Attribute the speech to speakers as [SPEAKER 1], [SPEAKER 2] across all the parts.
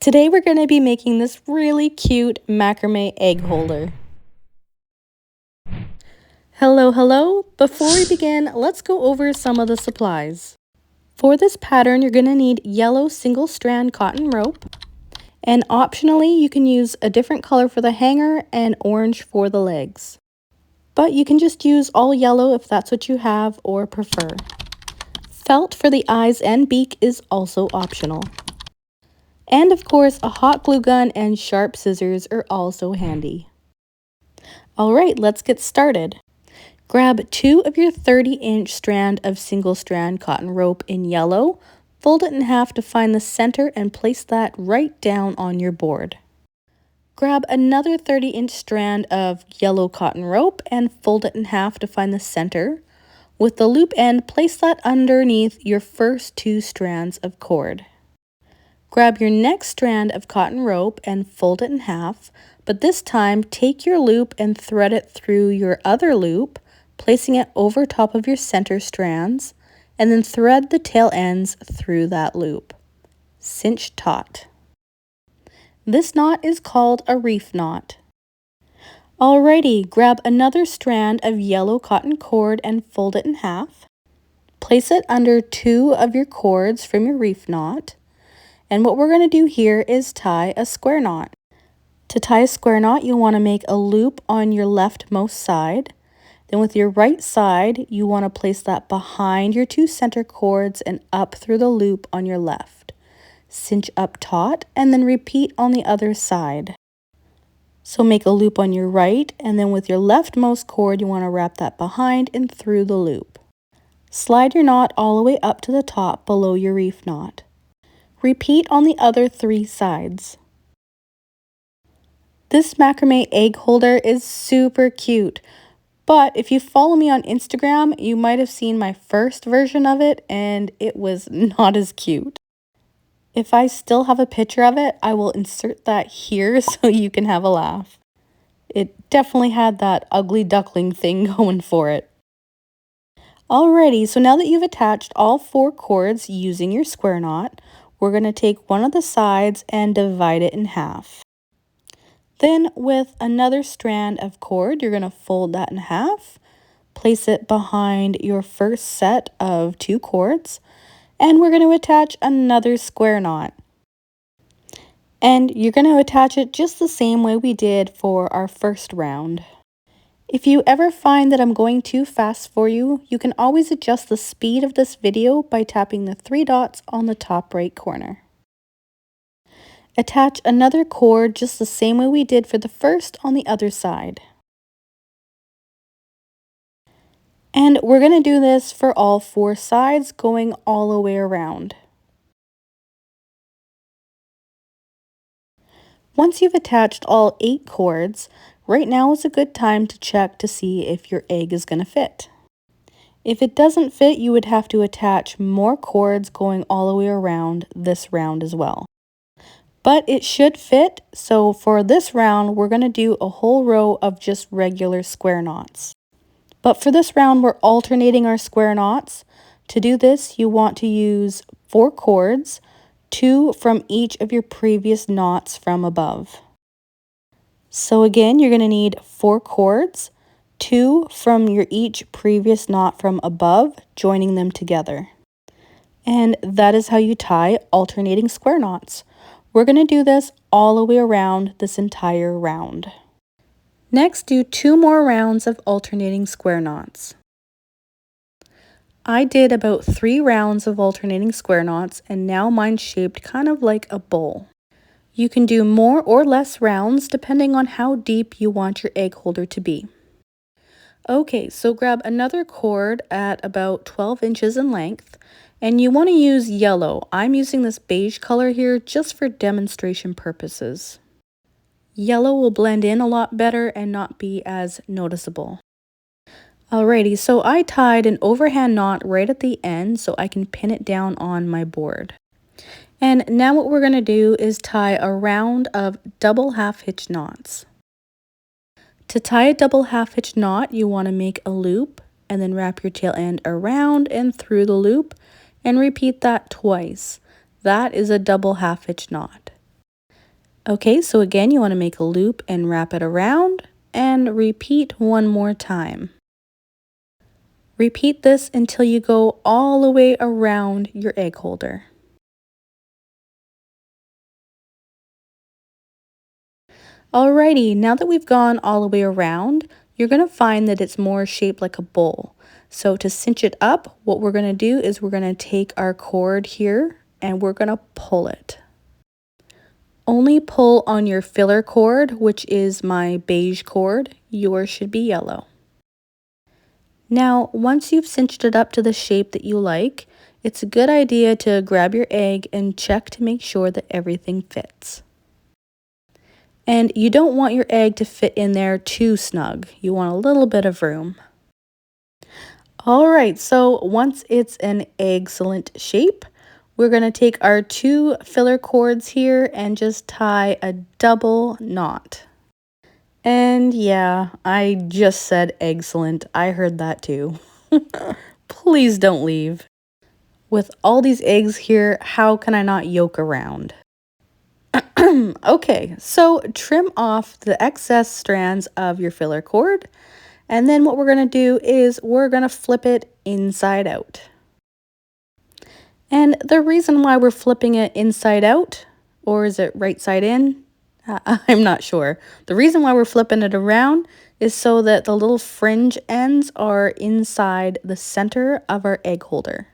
[SPEAKER 1] Today we're going to be making this really cute macrame egg holder. Hello! Before we begin, let's go over some of the supplies. For this pattern, you're going to need yellow single strand cotton rope, and optionally you can use a different color for the hanger and orange for the legs. But you can just use all yellow if that's what you have or prefer. Felt for the eyes and beak is also optional. And of course, a hot glue gun and sharp scissors are also handy. Alright, let's get started. Grab 2 of your 30-inch strand of single strand cotton rope in yellow, fold it in half to find the center and place that right down on your board. Grab another 30-inch strand of yellow cotton rope and fold it in half to find the center. With the loop end, place that underneath your first 2 strands of cord. Grab your next strand of cotton rope and fold it in half, but this time take your loop and thread it through your other loop, placing it over top of your center strands, and then thread the tail ends through that loop. Cinch taut. This knot is called a reef knot. Alrighty, grab another strand of yellow cotton cord and fold it in half. Place it under 2 of your cords from your reef knot. And what we're going to do here is tie a square knot. To tie a square knot, you'll want to make a loop on your leftmost side. Then with your right side, you want to place that behind your 2 center cords and up through the loop on your left. Cinch up taut and then repeat on the other side. So make a loop on your right, and then with your leftmost cord, you want to wrap that behind and through the loop. Slide your knot all the way up to the top below your reef knot. Repeat on the other 3 sides. This macrame egg holder is super cute, but if you follow me on Instagram, you might have seen my first version of it and it was not as cute. If I still have a picture of it, I will insert that here so you can have a laugh. It definitely had that ugly duckling thing going for it. Alrighty, so now that you've attached all 4 cords using your square knot, we're going to take one of the sides and divide it in half. Then with another strand of cord, you're going to fold that in half, place it behind your first set of 2 cords, and we're going to attach another square knot. And you're going to attach it just the same way we did for our first round. If you ever find that I'm going too fast for you, you can always adjust the speed of this video by tapping the 3 dots on the top right corner. Attach another cord just the same way we did for the first on the other side. And we're going to do this for all 4 sides, going all the way around. Once you've attached all 8 cords, right now is a good time to check to see if your egg is going to fit. If it doesn't fit, you would have to attach more cords going all the way around this round as well. But it should fit, so for this round, we're going to do a whole row of just regular square knots. But for this round, we're alternating our square knots. To do this, you want to use 4 cords, 2 from each of your previous knots from above. So again, you're going to need 4 cords, 2 from your each previous knot from above, joining them together. And that is how you tie alternating square knots. We're going to do this all the way around this entire round. Next, do 2 more rounds of alternating square knots. I did about 3 rounds of alternating square knots, and now mine's shaped kind of like a bowl. You can do more or less rounds depending on how deep you want your egg holder to be. Okay, so grab another cord at about 12 inches in length, and you want to use yellow. I'm using this beige color here just for demonstration purposes. Yellow will blend in a lot better and not be as noticeable. Alrighty, so I tied an overhand knot right at the end so I can pin it down on my board. And now what we're going to do is tie a round of double half hitch knots. To tie a double half hitch knot, you want to make a loop and then wrap your tail end around and through the loop and repeat that twice. That is a double half hitch knot. Okay, so again, you want to make a loop and wrap it around and repeat one more time. Repeat this until you go all the way around your egg holder. Alrighty, now that we've gone all the way around, you're going to find that it's more shaped like a bowl. So to cinch it up, what we're going to do is we're going to take our cord here and we're going to pull it. Only pull on your filler cord, which is my beige cord. Yours should be yellow. Now, once you've cinched it up to the shape that you like, it's a good idea to grab your egg and check to make sure that everything fits. And you don't want your egg to fit in there too snug. You want a little bit of room. All right, so once it's an excellent shape, we're going to take our 2 filler cords here and just tie a double knot. And yeah, I just said excellent. I heard that too. Please don't leave. With all these eggs here, how can I not yoke around? Okay, so trim off the excess strands of your filler cord. And then what we're going to do is we're going to flip it inside out. And the reason why we're flipping it inside out, or is it right side in? I'm not sure. The reason why we're flipping it around is so that the little fringe ends are inside the center of our egg holder.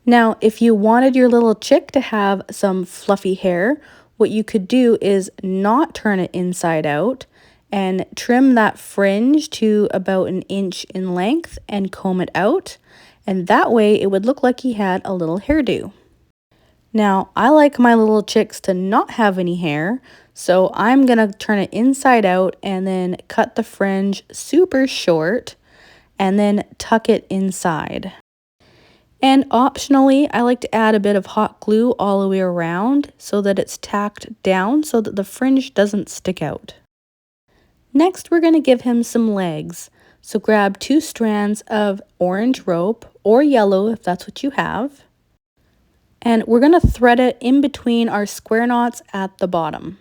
[SPEAKER 1] Now, if you wanted your little chick to have some fluffy hair, what you could do is not turn it inside out and trim that fringe to about 1 inch in length and comb it out. And that way it would look like he had a little hairdo. Now, I like my little chicks to not have any hair, so I'm going to turn it inside out and then cut the fringe super short and then tuck it inside. And optionally, I like to add a bit of hot glue all the way around so that it's tacked down so that the fringe doesn't stick out. Next, we're going to give him some legs. So grab 2 strands of orange rope or yellow if that's what you have. And we're going to thread it in between our square knots at the bottom.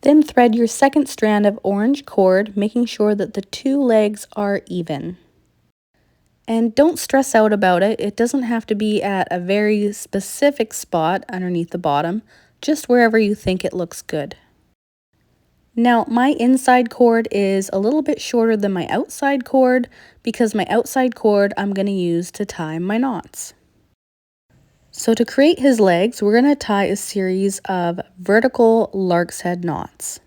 [SPEAKER 1] Then thread your second strand of orange cord, making sure that the 2 legs are even. And don't stress out about it. It doesn't have to be at a very specific spot underneath the bottom, just wherever you think it looks good. Now, my inside cord is a little bit shorter than my outside cord because my outside cord I'm going to use to tie my knots. So to create his legs, we're going to tie a series of vertical lark's head knots.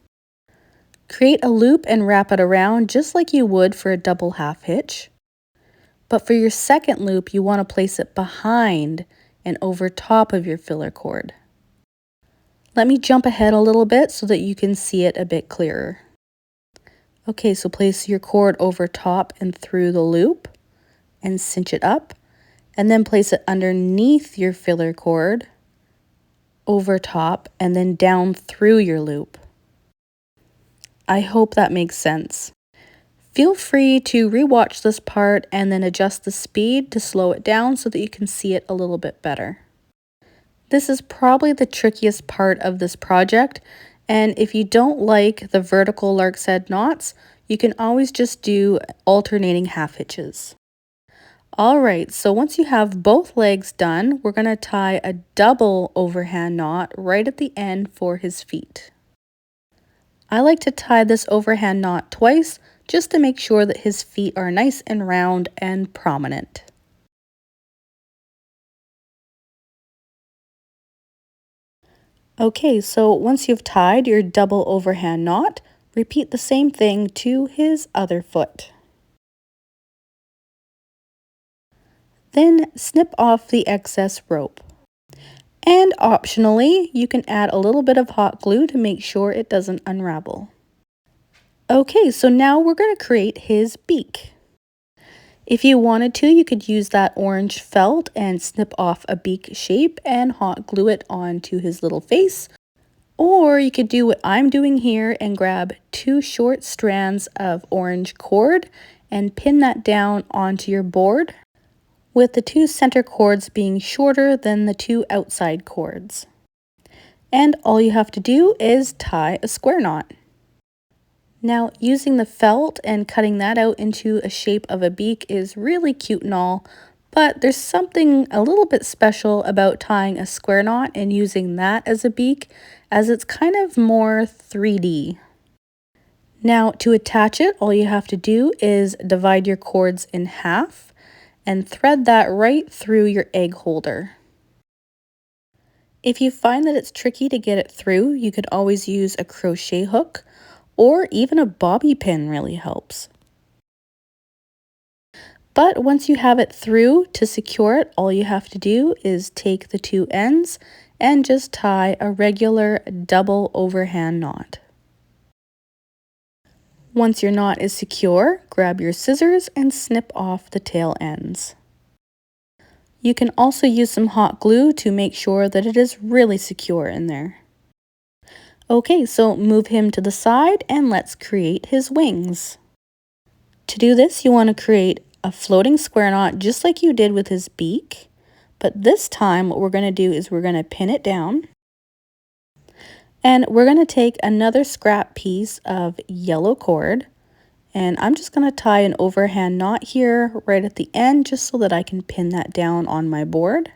[SPEAKER 1] Create a loop and wrap it around just like you would for a double half hitch. But for your second loop, you want to place it behind and over top of your filler cord. Let me jump ahead a little bit so that you can see it a bit clearer. Okay, so place your cord over top and through the loop and cinch it up, and then place it underneath your filler cord, over top, and then down through your loop. I hope that makes sense. Feel free to rewatch this part and then adjust the speed to slow it down so that you can see it a little bit better. This is probably the trickiest part of this project, and if you don't like the vertical lark's head knots, you can always just do alternating half hitches. Alright, so once you have both legs done, we're going to tie a double overhand knot right at the end for his feet. I like to tie this overhand knot twice just to make sure that his feet are nice and round and prominent. Okay, so once you've tied your double overhand knot, repeat the same thing to his other foot. Then snip off the excess rope. And optionally, you can add a little bit of hot glue to make sure it doesn't unravel. Okay, so now we're going to create his beak. If you wanted to, you could use that orange felt and snip off a beak shape and hot glue it onto his little face. Or you could do what I'm doing here and grab 2 short strands of orange cord and pin that down onto your board, with the 2 center cords being shorter than the 2 outside cords. And all you have to do is tie a square knot. Now, using the felt and cutting that out into a shape of a beak is really cute and all, but there's something a little bit special about tying a square knot and using that as a beak, as it's kind of more 3D. Now, to attach it, all you have to do is divide your cords in half and thread that right through your egg holder. If you find that it's tricky to get it through, you could always use a crochet hook, or even a bobby pin really helps. But once you have it through, to secure it, all you have to do is take the two ends and just tie a regular double overhand knot. Once your knot is secure, grab your scissors and snip off the tail ends. You can also use some hot glue to make sure that it is really secure in there. Okay, so move him to the side and let's create his wings. To do this, you want to create a floating square knot just like you did with his beak, but this time what we're going to do is we're going to pin it down, and we're going to take another scrap piece of yellow cord, and I'm just going to tie an overhand knot here right at the end just so that I can pin that down on my board.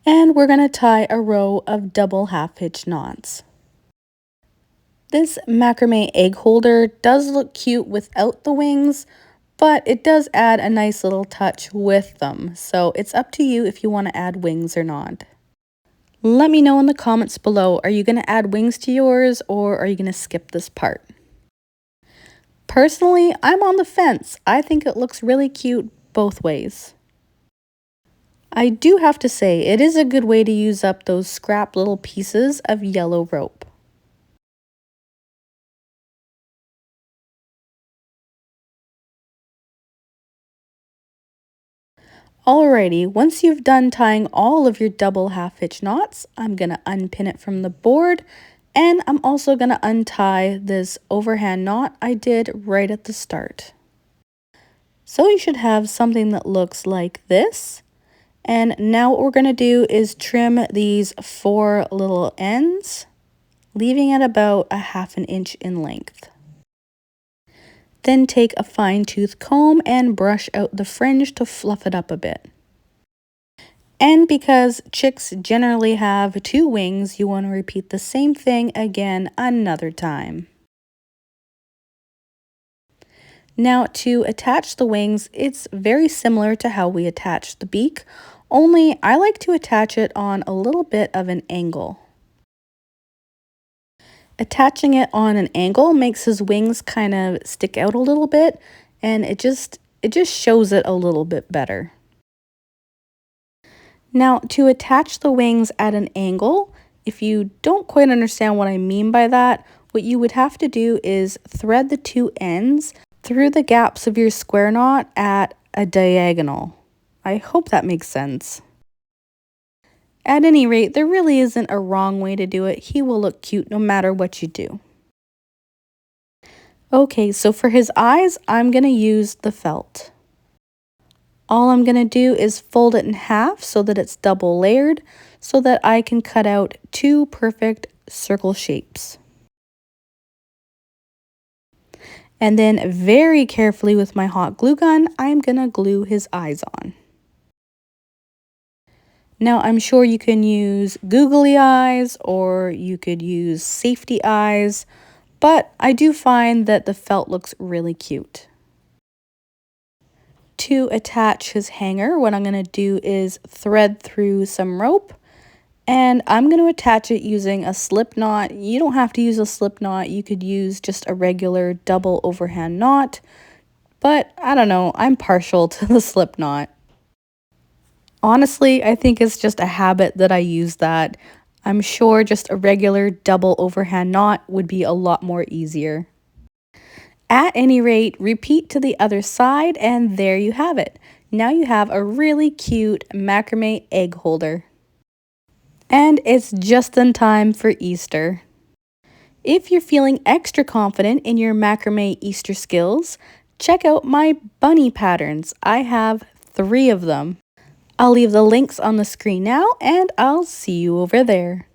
[SPEAKER 1] And we're going to tie a row of double half hitch knots. This macrame egg holder does look cute without the wings, but it does add a nice little touch with them. So it's up to you if you want to add wings or not. Let me know in the comments below, are you going to add wings to yours or are you going to skip this part? Personally, I'm on the fence. I think it looks really cute both ways. I do have to say, it is a good way to use up those scrap little pieces of yellow rope. Alrighty, once you've done tying all of your double half hitch knots, I'm going to unpin it from the board, and I'm also going to untie this overhand knot I did right at the start. So you should have something that looks like this. And now what we're going to do is trim these 4 little ends, leaving it about a ½ inch in length. Then take a fine-tooth comb and brush out the fringe to fluff it up a bit. And because chicks generally have 2 wings, you want to repeat the same thing again another time. Now, to attach the wings, it's very similar to how we attach the beak, only I like to attach it on a little bit of an angle. Attaching it on an angle makes his wings kind of stick out a little bit, and it just shows it a little bit better. Now, to attach the wings at an angle, if you don't quite understand what I mean by that, what you would have to do is thread the 2 ends through the gaps of your square knot at a diagonal. I hope that makes sense. At any rate, there really isn't a wrong way to do it. He will look cute no matter what you do. Okay, so for his eyes, I'm going to use the felt. All I'm going to do is fold it in half so that it's double layered so that I can cut out 2 perfect circle shapes. And then very carefully with my hot glue gun, I'm going to glue his eyes on. Now, I'm sure you can use googly eyes or you could use safety eyes, but I do find that the felt looks really cute. To attach his hanger, what I'm going to do is thread through some rope, and I'm going to attach it using a slip knot. You don't have to use a slip knot. You could use just a regular double overhand knot, but I don't know, I'm partial to the slip knot. Honestly, I think it's just a habit that I use that. I'm sure just a regular double overhand knot would be a lot more easier. At any rate, repeat to the other side and there you have it. Now you have a really cute macrame egg holder. And it's just in time for Easter. If you're feeling extra confident in your macrame Easter skills, check out my bunny patterns. I have 3 of them. I'll leave the links on the screen now, and I'll see you over there.